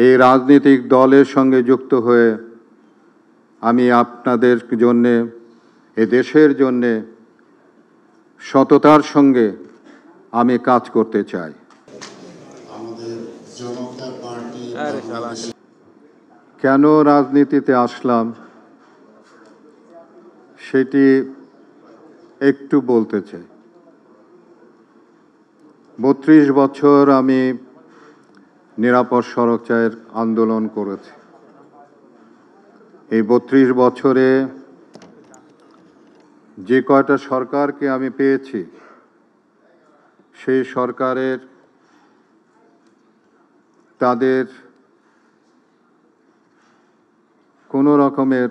এই রাজনৈতিক দলের সঙ্গে যুক্ত হয়ে আমি আপনাদের জন্যে, এ দেশের জন্যে সততার সঙ্গে আমি কাজ করতে চাই। কেন রাজনীতিতে আসলাম সেটি একটু বলতে চাই। 32 বছর আমি নিরাপদ সড়ক চাইয়ের আন্দোলন করেছি। এই 32 বছরে যে কয়টা সরকারকে আমি পেয়েছি, সেই সরকারের তাদের কোনো রকমের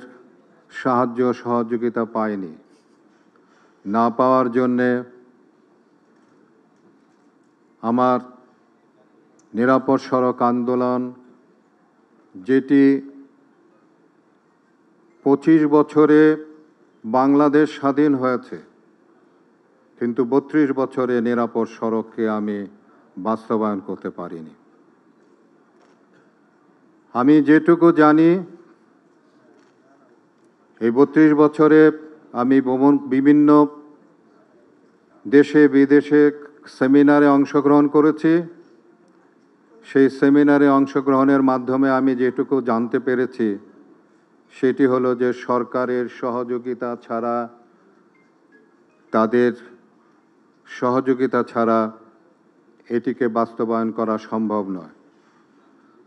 সাহায্য সহযোগিতা পাইনি। না পাওয়ার জন্যে আমার নিরাপদ সড়ক আন্দোলন, যেটি 25 বছরে বাংলাদেশ স্বাধীন হয়েছে, কিন্তু 32 বছরে নিরাপদ সড়ককে আমি বাস্তবায়ন করতে পারিনি। আমি যেটুকু জানি, এই 32 বছরে আমি বিভিন্ন দেশে বিদেশে সেমিনারে অংশগ্রহণ করেছি। সেই সেমিনারে অংশগ্রহণের মাধ্যমে আমি যেটুকু জানতে পেরেছি, সেটি হলো যে সরকারের সহযোগিতা ছাড়া, তাদের সহযোগিতা ছাড়া এটিকে বাস্তবায়ন করা সম্ভব নয়।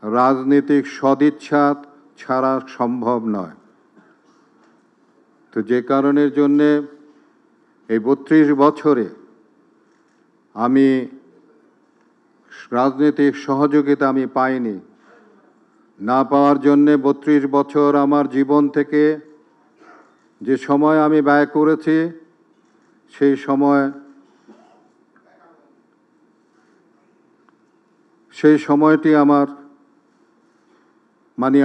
রাজনৈতিক সদিচ্ছা ছাড়া সম্ভব নয়। তো যে কারণের জন্যে এই 32 বছরে আমি রাজনৈতিক সহযোগিতা আমি পাইনি। না পাওয়ার জন্যে 32 বছর আমার জীবন থেকে যে সময় আমি ব্যয় করেছি, সেই সময়টি আমার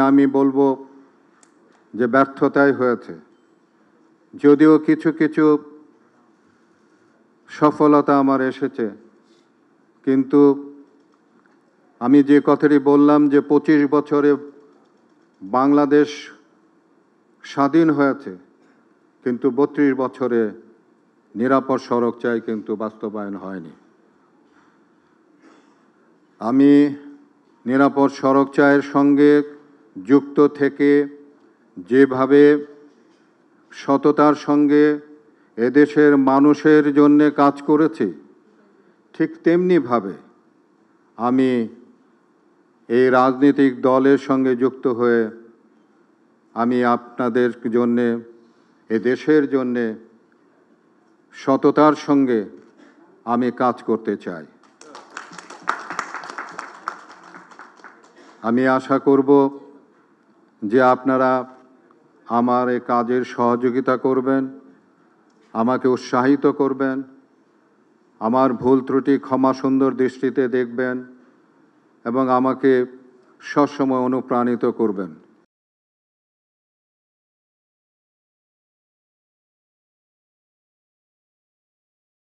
আমি বলবো যে ব্যর্থতাই হয়েছে। যদিও কিছু কিছু সফলতা আমার এসেছে, কিন্তু আমি যে কথাটি বললাম যে 25 বছরে বাংলাদেশ স্বাধীন হয়েছে, কিন্তু 32 বছরে নিরাপদ সড়ক চাই কিন্তু বাস্তবায়ন হয়নি। আমি নিরাপদ সড়ক চাইয়ের সঙ্গে যুক্ত থেকে যেভাবে সততার সঙ্গে এদেশের মানুষের জন্য কাজ করেছি, ঠিক তেমনিভাবে আমি এই রাজনৈতিক দলের সঙ্গে যুক্ত হয়ে আমি আপনাদের জন্যে, এ দেশের জন্যে সততার সঙ্গে আমি কাজ করতে চাই। আমি আশা করব যে আপনারা আমার এই কাজের সহযোগিতা করবেন, আমাকে উৎসাহিত করবেন, আমার ভুল ত্রুটি ক্ষমা সুন্দর দৃষ্টিতে দেখবেন এবং আমাকে সবসময় অনুপ্রাণিত করবেন।